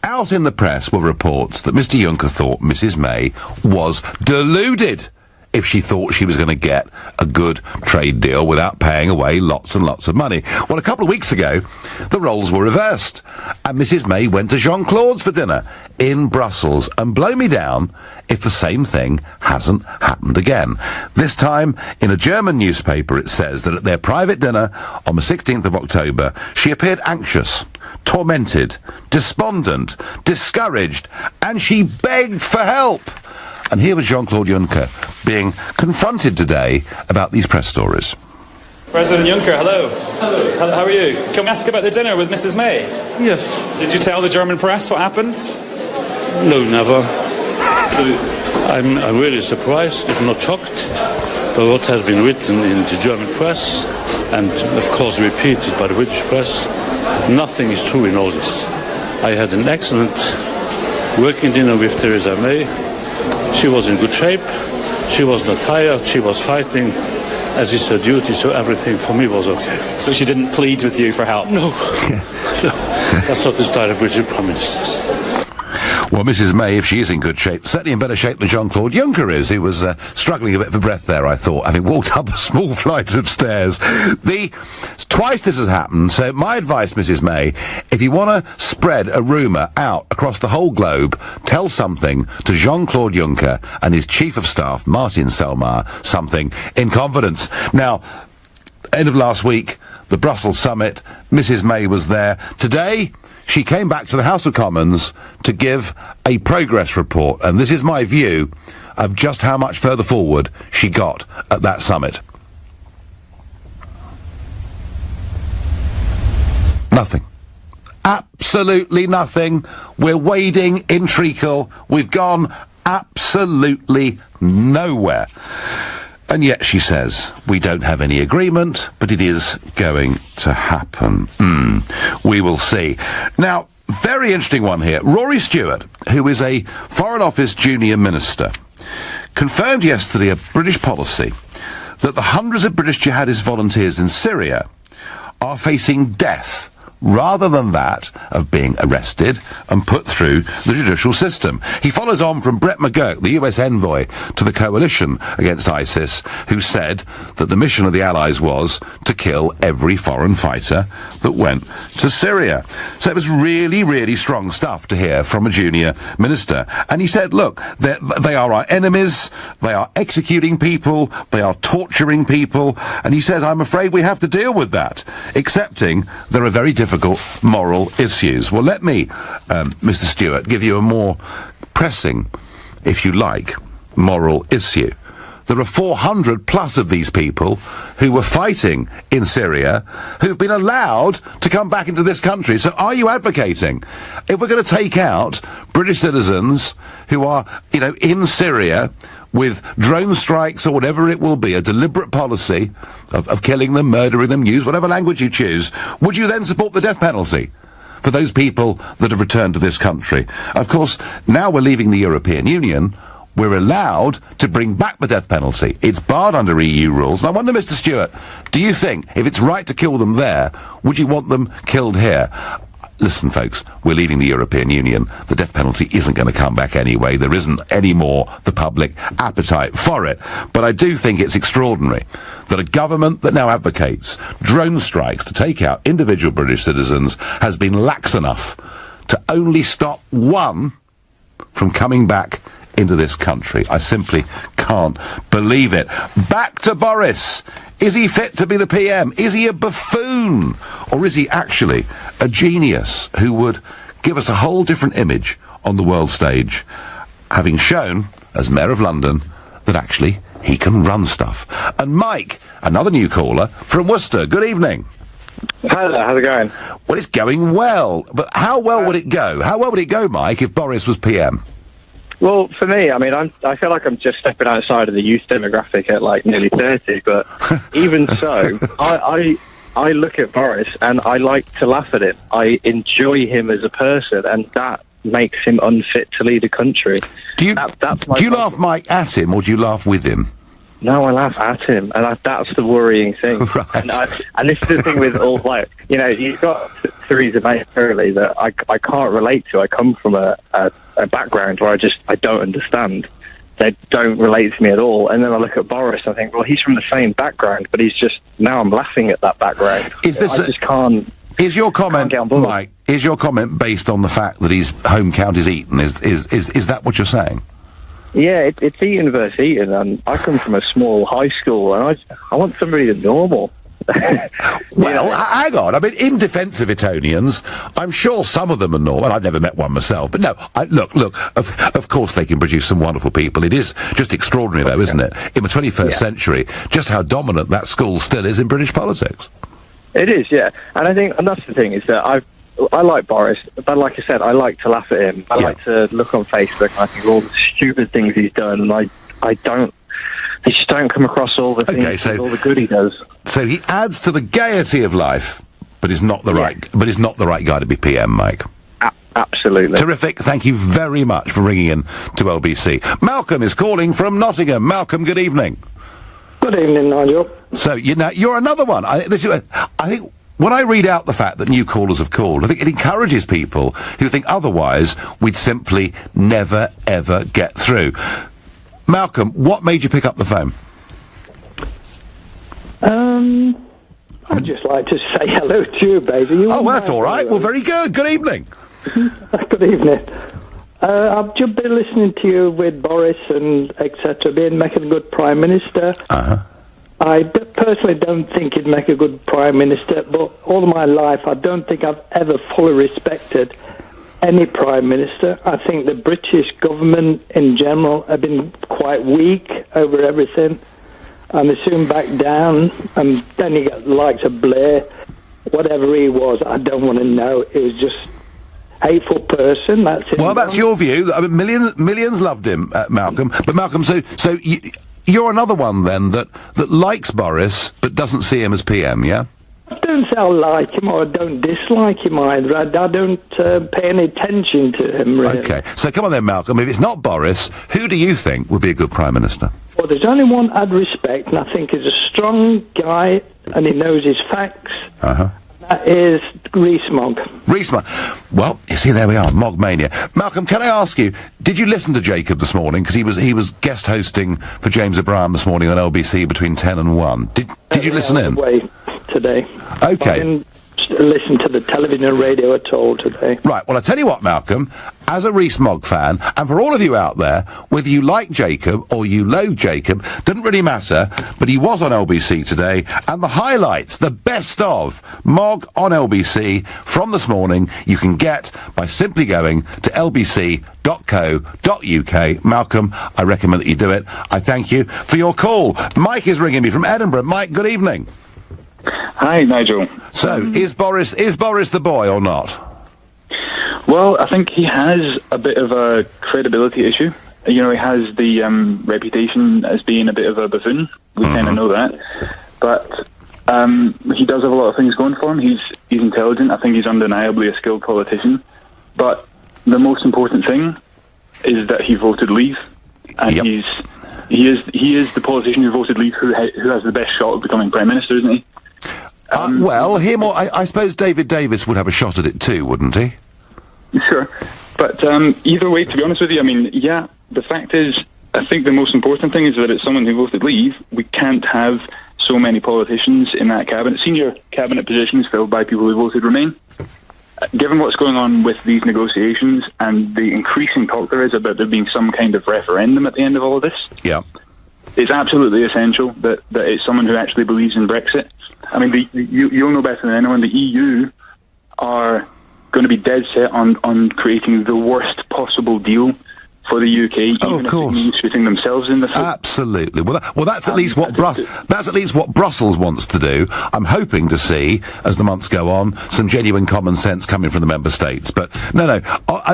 Speaker 3: out in the press were reports that Mr. Juncker thought Mrs. May was deluded if she thought she was going to get a good trade deal without paying away lots and lots of money. Well, a couple of weeks ago, the roles were reversed, and Mrs. May went to Jean-Claude's for dinner in Brussels, and blow me down if the same thing hasn't happened again. This time, in a German newspaper, it says that at their private dinner on the 16th of October, she appeared anxious, tormented, despondent, discouraged, and she begged for help. And here was Jean-Claude Juncker being confronted today about these press stories.
Speaker 27: President Juncker, hello. Hello. How are you? Can we ask about the dinner with Mrs. May?
Speaker 28: Yes.
Speaker 27: Did you tell the German press what happened?
Speaker 28: No, never. I'm really surprised, if not shocked, by what has been written in the German press, and of course repeated by the British press. Nothing is true in all this. I had an excellent working dinner with Theresa May. She was in good shape, she was not tired, she was fighting, as is her duty, so everything for me was okay.
Speaker 27: So she didn't plead with you for help?
Speaker 28: No. That's not the style of British Prime Ministers.
Speaker 3: Well, Mrs. May, if she is in good shape, certainly in better shape than Jean-Claude Juncker is. He was struggling a bit for breath there, I thought, having walked up a small flight of stairs. Twice this has happened, so my advice, Mrs. May, if you want to spread a rumour out across the whole globe, tell something to Jean-Claude Juncker and his Chief of Staff, Martin Selmayr, something in confidence. Now, end of last week, the Brussels summit, Mrs. May was there. Today, she came back to the House of Commons to give a progress report, and this is my view of just how much further forward she got at that summit. Nothing. Absolutely nothing. We're wading in treacle. We've gone absolutely nowhere. And yet she says, we don't have any agreement, but it is going to happen. We will see. Now, very interesting one here. Rory Stewart, who is a Foreign Office junior minister, confirmed yesterday a British policy that the hundreds of British jihadist volunteers in Syria are facing death rather than that of being arrested and put through the judicial system. He follows on from Brett McGurk, the US envoy to the coalition against ISIS, who said that the mission of the Allies was to kill every foreign fighter that went to Syria. So it was really, really strong stuff to hear from a junior minister. And he said, look, they are our enemies, they are executing people, they are torturing people, and he says, I'm afraid we have to deal with that, accepting there are very difficult moral issues. Well, let me, Mr. Stewart, give you a more pressing, if you like, moral issue. There are 400 plus of these people who were fighting in Syria who've been allowed to come back into this country. So are you advocating, if we're going to take out British citizens who are, in Syria with drone strikes or whatever it will be, a deliberate policy of killing them, murdering them, use whatever language you choose, would you then support the death penalty for those people that have returned to this country? Of course, now we're leaving the European Union, we're allowed to bring back the death penalty. It's barred under EU rules. And I wonder, Mr. Stewart, do you think, if it's right to kill them there, would you want them killed here? Listen, folks, we're leaving the European Union. The death penalty isn't going to come back anyway. There isn't any more the public appetite for it. But I do think it's extraordinary that a government that now advocates drone strikes to take out individual British citizens has been lax enough to only stop one from coming back into this country. I simply can't believe it. Back to Boris. Is he fit to be the PM? Is he a buffoon? Or is he actually a genius who would give us a whole different image on the world stage, having shown, as Mayor of London, that actually he can run stuff? And Mike, another new caller from Worcester. Good evening.
Speaker 2: Hi there, how's it going?
Speaker 3: Well, it's going well. But how well would it go? How well would it go, Mike, if Boris was PM?
Speaker 2: Well, for me, I mean, I feel like I'm just stepping outside of the youth demographic at like nearly 30, but even so, I look at Boris and I like to laugh at him. I enjoy him as a person, and that makes him unfit to lead a country.
Speaker 3: Do you laugh, Mike, at him, or do you laugh with him?
Speaker 2: No, I laugh at him, and that's the worrying thing.
Speaker 3: Right.
Speaker 2: And this is the thing with all, like, you've got Theresa May clearly that I can't relate to. I come from a background where I don't understand. They don't relate to me at all. And then I look at Boris and I think, well, he's from the same background, but now I'm laughing at that background.
Speaker 3: I just can't. Is your comment, Mike, is your comment based on the fact that his home county's Eton? Is that what you're saying?
Speaker 2: Yeah, it's Eton versus Eton, and I come from a small high school, and I want somebody that's normal.
Speaker 3: Well, hang on. I mean, in defence of Etonians, I'm sure some of them are normal. I've never met one myself, but no. Look. Of course, they can produce some wonderful people. It is just extraordinary, though, isn't it? In the 21st century, just how dominant that school still is in British politics.
Speaker 2: It is, yeah. And that's the thing, is that I like Boris, but like I said, I like to laugh at him. I like to look on Facebook and I think all the stupid things he's done, and they just don't come across all the things, all the good he does.
Speaker 3: So he adds to the gaiety of life, but is not the right guy to be PM, Mike.
Speaker 2: Absolutely.
Speaker 3: Terrific. Thank you very much for ringing in to LBC. Malcolm is calling from Nottingham. Malcolm, good evening.
Speaker 4: Good evening, Nigel.
Speaker 3: So you're another one. I think when I read out the fact that new callers have called, I think it encourages people who think otherwise we'd simply never, ever get through. Malcolm, what made you pick up the phone?
Speaker 4: I'd just like to say hello to you, baby.
Speaker 3: That's all right. Well, very good. Good evening.
Speaker 4: Good evening. I've just been listening to you with Boris and etc. making a good Prime Minister. I personally don't think he'd make a good Prime Minister, but all of my life I don't think I've ever fully respected any Prime Minister. I think the British government in general have been quite weak over everything, and they soon back down, and then you get the likes of Blair, whatever he was, I don't want to know. He was just hateful person. That's it.
Speaker 3: Well, that's your view. I mean, millions loved him, Malcolm. But Malcolm, so you're another one then that likes Boris but doesn't see him as PM, yeah?
Speaker 4: I don't say I like him or I don't dislike him either. I don't pay any attention to him, really.
Speaker 3: Okay, so come on then, Malcolm. If it's not Boris, who do you think would be a good Prime Minister?
Speaker 4: Well, there's only one I'd respect, and I think he's a strong guy, and he knows his facts.
Speaker 3: Uh-huh.
Speaker 4: That is Rees-Mogg.
Speaker 3: Rees-Mogg. Well, you see, there we are, Mogg mania. Malcolm, can I ask you, did you listen to Jacob this morning? Because he was guest hosting for James O'Brien this morning on LBC between 10 and 1. Did you listen in?
Speaker 4: Away today.
Speaker 3: Okay.
Speaker 4: I didn't listen to the television and radio at all today.
Speaker 3: Right, well, I tell you what, Malcolm, as a Rees-Mogg fan, and for all of you out there, whether you like Jacob or you loathe Jacob, doesn't really matter, but he was on LBC today, and the highlights, the best of Mogg on LBC from this morning, you can get by simply going to lbc.co.uk. Malcolm, I recommend that you do it. I thank you for your call. Mike is ringing me from Edinburgh. Mike, good evening.
Speaker 5: Hi, Nigel.
Speaker 3: So, is Boris the boy or not?
Speaker 5: Well, I think he has a bit of a credibility issue. You know, he has the reputation as being a bit of a buffoon. We kind of know that. But he does have a lot of things going for him. He's intelligent. I think he's undeniably a skilled politician. But the most important thing is that he voted Leave. And he is the politician who voted Leave who has the best shot of becoming Prime Minister, isn't he?
Speaker 3: Well, him or I suppose David Davis would have a shot at it too, wouldn't he?
Speaker 5: Sure. But either way, to be honest with you, I mean, yeah, the fact is, I think the most important thing is that it's someone who voted Leave. We can't have so many politicians in that cabinet, senior cabinet positions filled by people who voted Remain. Given what's going on with these negotiations and the increasing talk there is about there being some kind of referendum at the end of all of this, it's absolutely essential that it's someone who actually believes in Brexit. I mean, you'll know better than anyone, the EU are going to be dead set on creating the worst possible deal for the UK, even if it means shooting themselves in the foot.
Speaker 3: Absolutely. Well, that's at least what Brussels wants to do. I'm hoping to see, as the months go on, some genuine common sense coming from the member states. But no.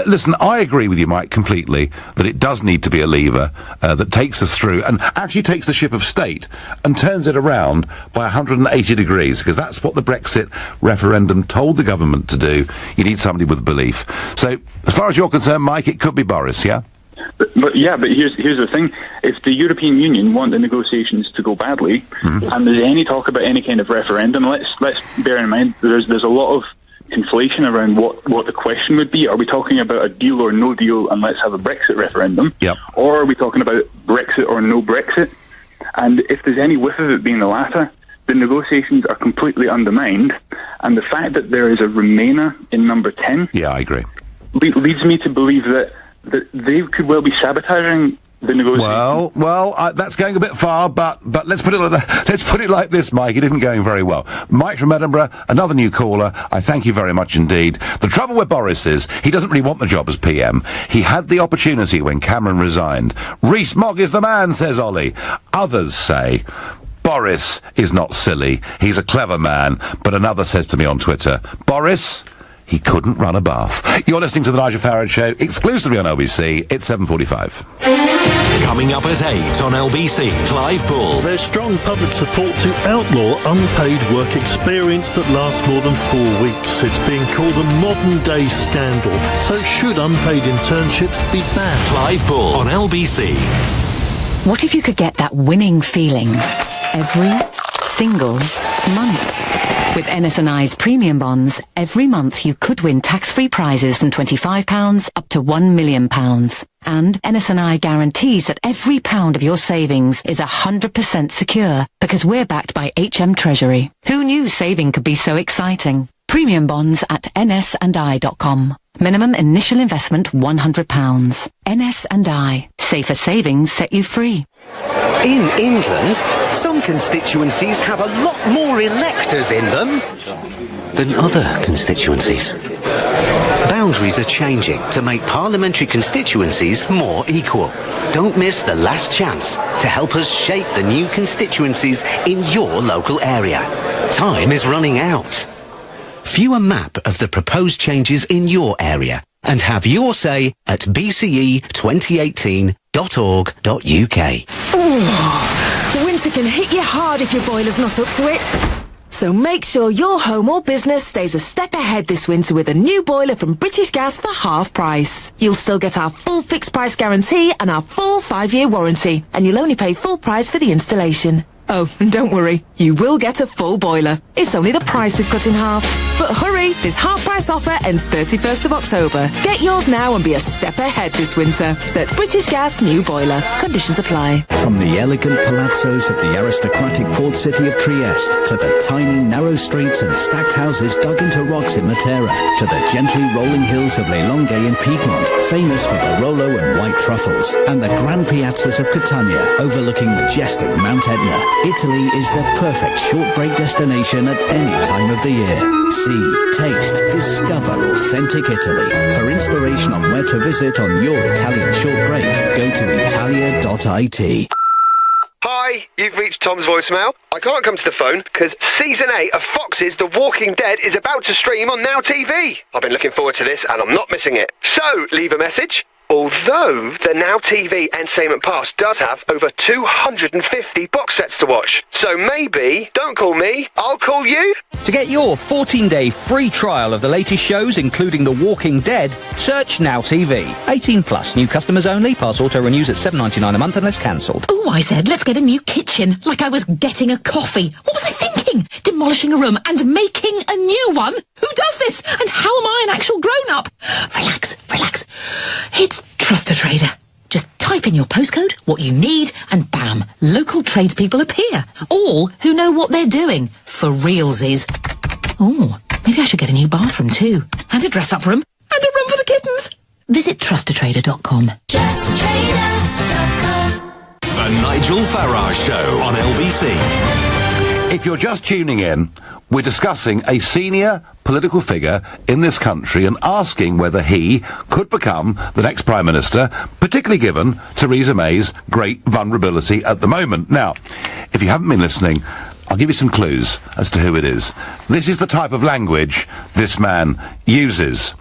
Speaker 3: Listen, I agree with you, Mike, completely that it does need to be a lever that takes us through and actually takes the ship of state and turns it around by 180 degrees, because that's what the Brexit referendum told the government to do. You need somebody with belief. So, as far as you're concerned, Mike, it could be Boris, yeah?
Speaker 5: But here's the thing. If the European Union want the negotiations to go badly, and there's any talk about any kind of referendum, let's bear in mind there's a lot of conflation around what the question would be. Are we talking about a deal or no deal and let's have a Brexit referendum? Or are we talking about Brexit or no Brexit? And if there's any whiff of it being the latter, the negotiations are completely undermined, and the fact that there is a Remainer in number 10
Speaker 3: I agree.
Speaker 5: Leads me to believe that they could well be sabotaging the negotiations.
Speaker 3: Well, that's going a bit far, but let's put it like that. Let's put it like this, Mike. It isn't going very well. Mike from Edinburgh, another new caller. I thank you very much indeed. The trouble with Boris is he doesn't really want the job as PM. He had the opportunity when Cameron resigned. Rees-Mogg is the man, says Ollie. Others say Boris is not silly. He's a clever man. But another says to me on Twitter, Boris, he couldn't run a bath. You're listening to The Nigel Farage Show, exclusively on LBC. It's 7:45.
Speaker 1: Coming up at 8 on LBC, Clive Bull.
Speaker 6: There's strong public support to outlaw unpaid work experience that lasts more than 4 weeks. It's being called a modern-day scandal. So should unpaid internships be banned?
Speaker 1: Clive Bull on LBC.
Speaker 21: What if you could get that winning feeling every single month? With NS&I's premium bonds, every month you could win tax-free prizes from £25 up to £1 million. And NS&I guarantees that every pound of your savings is 100% secure because we're backed by HM Treasury. Who knew saving could be so exciting? Premium bonds at nsandi.com. Minimum initial investment £100. NS&I. Safer savings set you free.
Speaker 7: In England, some constituencies have a lot more electors in them than other constituencies. Boundaries are changing to make parliamentary constituencies more equal. Don't miss the last chance to help us shape the new constituencies in your local area. Time is running out. View a map of the proposed changes in your area and have your say at bce2018.org.uk.
Speaker 8: Winter can hit you hard if your boiler's not up to it. So make sure your home or business stays a step ahead this winter with a new boiler from British Gas for half price. You'll still get our full fixed price guarantee and our full 5-year warranty, and you'll only pay full price for the installation. Oh, and don't worry, you will get a full boiler. It's only the price we've cut in half. But hurry, this half-price offer ends 31st of October. Get yours now and be a step ahead this winter. Search British Gas New Boiler. Conditions apply.
Speaker 22: From the elegant palazzos of the aristocratic port city of Trieste to the tiny, narrow streets and stacked houses dug into rocks in Matera to the gently rolling hills of Le Longue in Piedmont, famous for Barolo and white truffles, and the grand piazzas of Catania overlooking majestic Mount Etna. Italy is the perfect short break destination at any time of the year. See, taste, discover authentic Italy. For inspiration on where to visit on your Italian short break, go to italia.it.
Speaker 9: Hi, you've reached Tom's voicemail. I can't come to the phone because Season 8 of Fox's The Walking Dead is about to stream on Now TV. I've been looking forward to this and I'm not missing it. So, leave a message. Although the Now TV Entertainment Pass does have over 250 box sets to watch. So maybe, don't call me, I'll call you.
Speaker 12: To get your 14-day free trial of the latest shows, including The Walking Dead, search Now TV. 18 plus, new customers only. Pass auto renews at $7.99 a month unless cancelled.
Speaker 10: Oh, I said, let's get a new kitchen, like I was getting a coffee. What was I thinking? Demolishing a room and making a new one? Who does this? And how am I an actual grown-up? Relax, relax. It's Trust a Trader. Just type in your postcode, what you need, and bam, local tradespeople appear. All who know what they're doing. For realsies. Oh, maybe I should get a new bathroom too. And a dress-up room. And a room for the kittens. Visit trustatrader.com.
Speaker 1: Trustatrader.com. The Nigel Farage Show on LBC.
Speaker 3: If you're just tuning in, we're discussing a senior political figure in this country and asking whether he could become the next Prime Minister, particularly given Theresa May's great vulnerability at the moment. Now, if you haven't been listening, I'll give you some clues as to who it is. This is the type of language this man uses.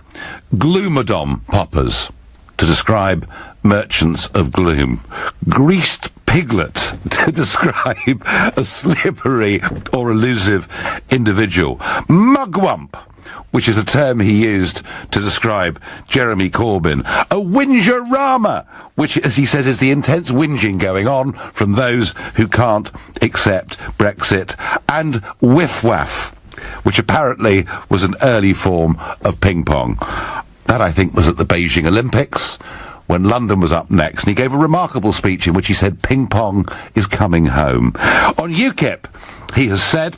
Speaker 3: Gloomadom poppers, to describe merchants of gloom. Greased piglet, to describe a slippery or elusive individual. Mugwump, which is a term he used to describe Jeremy Corbyn. A whingerama, which, as he says, is the intense whinging going on from those who can't accept Brexit. And whiff-waff, which apparently was an early form of ping-pong. That, I think, was at the Beijing Olympics, when London was up next, and he gave a remarkable speech in which he said ping-pong is coming home. On UKIP, he has said,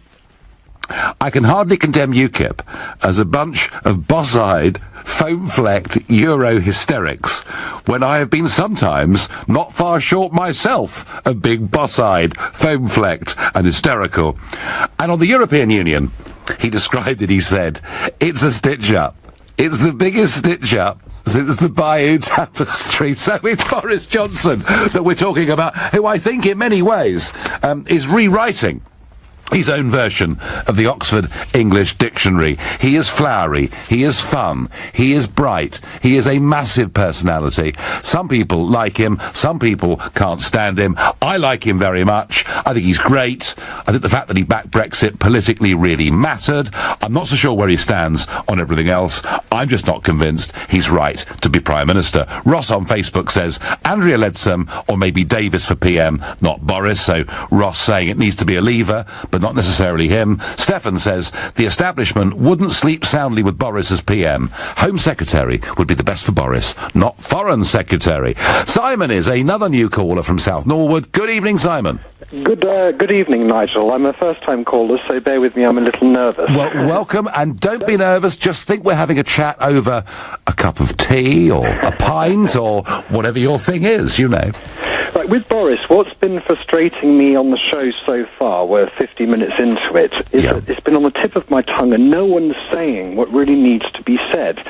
Speaker 3: I can hardly condemn UKIP as a bunch of boss-eyed, foam-flecked Euro hysterics, when I have been sometimes not far short myself of big boss-eyed, foam-flecked and hysterical. And on the European Union, he described it, he said, it's a stitch-up. It's the biggest stitch-up since the Bayeux Tapestry. So it's Boris Johnson that we're talking about, who I think in many ways is rewriting his own version of the Oxford English Dictionary. He is flowery, he is fun, he is bright, he is a massive personality. Some people like him, some people can't stand him. I like him very much. I think he's great. I think the fact that he backed Brexit politically really mattered. I'm not so sure where he stands on everything else. I'm just not convinced he's right to be Prime Minister. Ross on Facebook says, Andrea Leadsom or maybe Davis for PM, not Boris. So Ross saying it needs to be a leaver, but not necessarily him. Stefan says the establishment wouldn't sleep soundly with Boris as PM. Home Secretary would be the best for Boris, not Foreign Secretary. Simon is another new caller from South Norwood. Good evening, Simon.
Speaker 13: Good evening, Nigel. I'm a first-time caller, so bear with me, I'm a little nervous.
Speaker 3: Well, welcome, and don't be nervous. Just think we're having a chat over a cup of tea or a pint or whatever your thing is, you know.
Speaker 13: Right, with Boris, what's been frustrating me on the show so far, we're 50 minutes into it, is that it's been on the tip of my tongue and no one's saying what really needs to be said.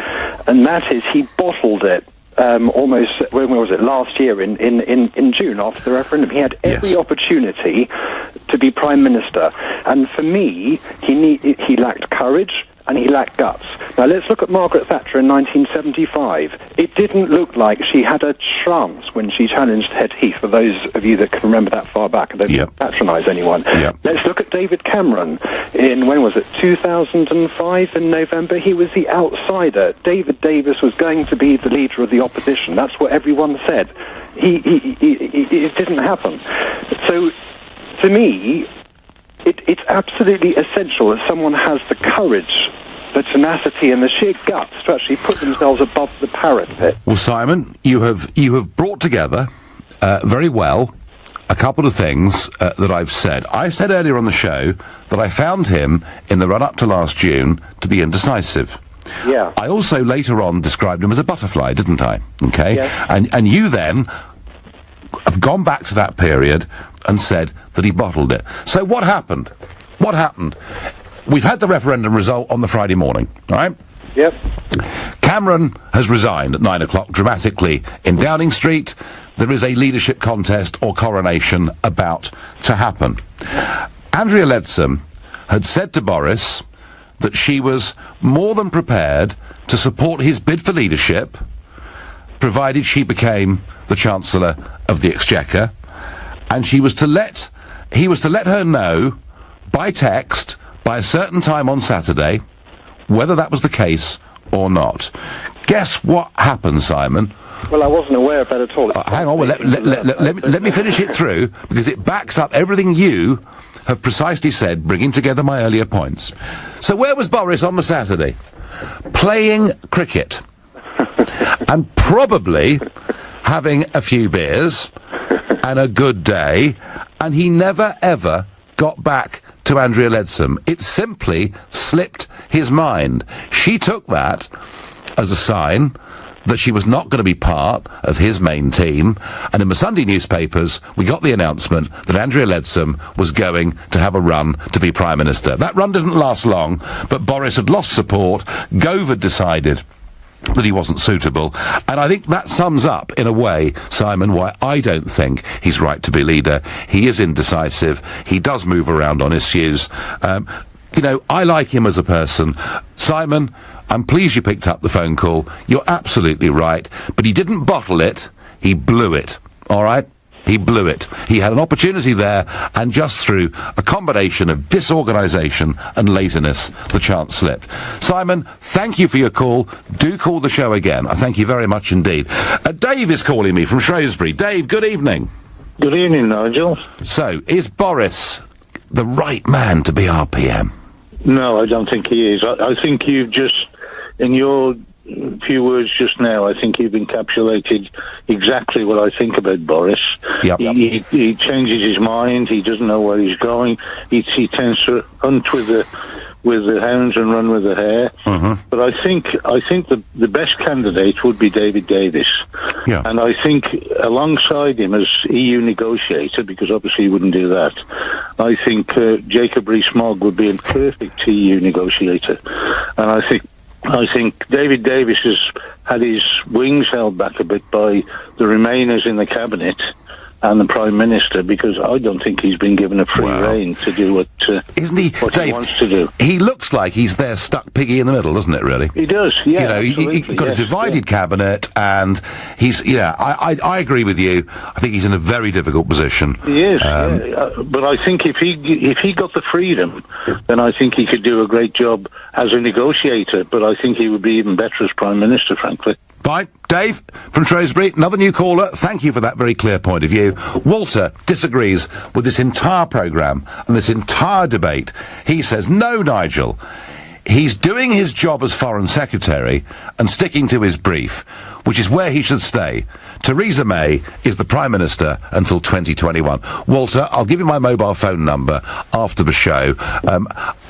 Speaker 13: And that is, he bottled it. Almost, when was it, last year in June after the referendum. He had every opportunity to be Prime Minister. And for me, he lacked courage and he lacked guts. Now, let's look at Margaret Thatcher in 1975. It didn't look like she had a chance when she challenged Ted Heath, for those of you that can remember that far back. I don't patronise anyone. Let's look at David Cameron in, when was it, 2005 in November? He was the outsider. David Davis was going to be the leader of the opposition. That's what everyone said. It didn't happen. So, to me, it's absolutely essential that someone has the courage, the tenacity and the sheer guts to actually put themselves above the parapet.
Speaker 3: Well, Simon, you have brought together very well a couple of things that I've said. I said earlier on the show that I found him in the run-up to last June to be indecisive.
Speaker 13: Yeah.
Speaker 3: I also later on described him as a butterfly, didn't I? Okay.
Speaker 13: Yes.
Speaker 3: And you then have gone back to that period and said that he bottled it. So what happened? What happened? We've had the referendum result on the Friday morning, all right?
Speaker 13: Yep.
Speaker 3: Cameron has resigned at 9 o'clock dramatically in Downing Street. There is a leadership contest or coronation about to happen. Andrea Leadsom had said to Boris that she was more than prepared to support his bid for leadership, provided she became the Chancellor of the Exchequer, and he was to let her know by text by a certain time on Saturday whether that was the case or not. Guess what happened, Simon?
Speaker 13: Well, I wasn't aware of that at all.
Speaker 3: Hang on, well, let me finish it through, because it backs up everything you have precisely said, bringing together my earlier points. So where was Boris on the Saturday? Playing cricket. And probably having a few beers and a good day, and he never ever got back to Andrea Leadsom. It simply slipped his mind. She took that as a sign that she was not going to be part of his main team, and in the Sunday newspapers we got the announcement that Andrea Leadsom was going to have a run to be Prime Minister. That run didn't last long, but Boris had lost support. Gove had decided that he wasn't suitable, and I think that sums up, in a way, Simon, why I don't think he's right to be leader. He is indecisive. He does move around on issues. You know, I like him as a person. Simon, I'm pleased you picked up the phone call. You're absolutely right, but he didn't bottle it. He blew it. All right? He blew it. He had an opportunity there, and just through a combination of disorganisation and laziness, the chance slipped. Simon, thank you for your call. Do call the show again. I thank you very much indeed. Dave is calling me from Shrewsbury. Dave, good evening.
Speaker 11: Good evening, Nigel.
Speaker 3: So, is Boris the right man to be our PM?
Speaker 11: No, I don't think he is. I think you've just, in your few words just now, I think you've encapsulated exactly what I think about Boris.
Speaker 3: Yep.
Speaker 11: He changes his mind. He doesn't know where he's going. He tends to hunt with the hounds and run with the hare.
Speaker 3: Mm-hmm.
Speaker 11: But I think the best candidate would be David Davis.
Speaker 3: Yeah.
Speaker 11: And I think alongside him as EU negotiator, because obviously he wouldn't do that, I think Jacob Rees-Mogg would be a perfect EU negotiator. And I think David Davis has had his wings held back a bit by the Remainers in the cabinet and the Prime Minister, because I don't think he's been given a free rein to do what
Speaker 3: Isn't he,
Speaker 11: what
Speaker 3: Dave,
Speaker 11: he wants to do.
Speaker 3: He looks like he's there stuck piggy in the middle, doesn't it, really?
Speaker 11: He does, yeah.
Speaker 3: You know, he's got a divided cabinet, and he's, I agree with you. I think he's in a very difficult position.
Speaker 11: He is, but I think if he got the freedom, then I think he could do a great job as a negotiator, but I think he would be even better as Prime Minister, frankly.
Speaker 3: Right, Dave from Shrewsbury, another new caller. Thank you for that very clear point of view. Walter disagrees with this entire programme and this entire debate. He says, no, Nigel, he's doing his job as Foreign Secretary and sticking to his brief, which is where he should stay. Theresa May is the Prime Minister until 2021. Walter, I'll give you my mobile phone number after the show.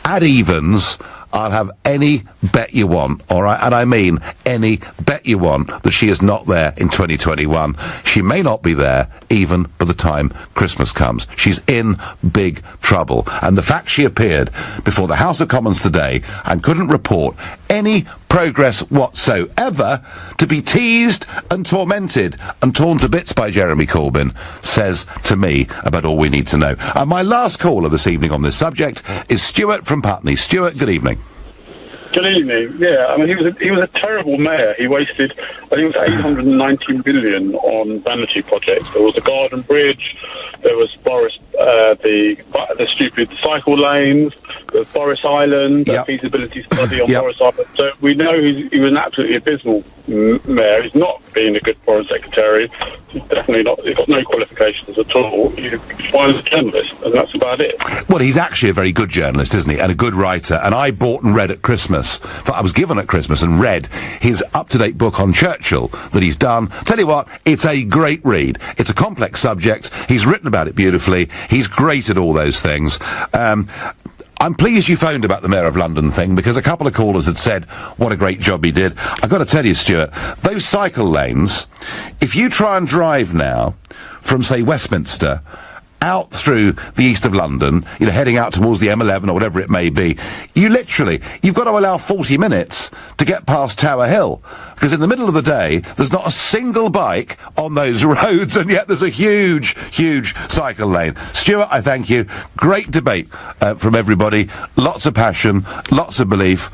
Speaker 3: At evens, I'll have any bet you want, all right? And I mean any bet you want that she is not there in 2021. She may not be there even by the time Christmas comes. She's in big trouble. And the fact she appeared before the House of Commons today and couldn't report any progress whatsoever, to be teased and tormented and torn to bits by Jeremy Corbyn, says to me about all we need to know. And my last caller this evening on this subject is Stuart from Putney. Stuart, good evening.
Speaker 14: Good evening. Yeah, I mean, he was a terrible mayor. He wasted, I think it was 890 million on vanity projects. There was the Garden Bridge, there was Boris, the stupid cycle lanes, there was Boris Island, a feasibility study on Boris Island. So we know he was an absolutely abysmal mayor. He's not been a good foreign secretary. He's definitely not. He's got no qualifications at all. He's fine as a journalist, and that's about it.
Speaker 3: Well, he's actually a very good journalist, isn't he? And a good writer. And I bought and read at Christmas. I was given at Christmas and read his up-to-date book on Churchill that he's done. Tell you what, it's a great read. It's a complex subject. He's written about it beautifully. He's great at all those things. I'm pleased you phoned about the Mayor of London thing, because a couple of callers had said what a great job he did. I've got to tell you, Stuart, those cycle lanes, if you try and drive now from, say, Westminster out through the east of London, you know, heading out towards the M11 or whatever it may be, you've got to allow 40 minutes to get past Tower Hill. Because in the middle of the day, there's not a single bike on those roads, and yet there's a huge, huge cycle lane. Stuart, I thank you. Great debate from everybody. Lots of passion, lots of belief.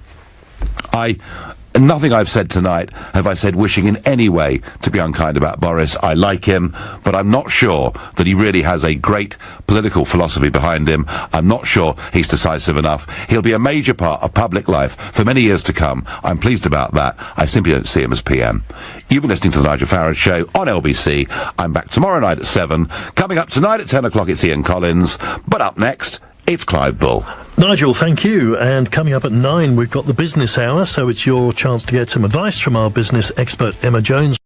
Speaker 3: Nothing I've said tonight have I said wishing in any way to be unkind about Boris. I like him, but I'm not sure that he really has a great political philosophy behind him. I'm not sure he's decisive enough. He'll be a major part of public life for many years to come. I'm pleased about that. I simply don't see him as PM. You've been listening to The Nigel Farage Show on LBC. I'm back tomorrow night at 7. Coming up tonight at 10 o'clock, it's Ian Collins. But up next, it's Clive Bull.
Speaker 6: Nigel, thank you. And coming up at 9, we've got the business hour, so it's your chance to get some advice from our business expert, Emma Jones.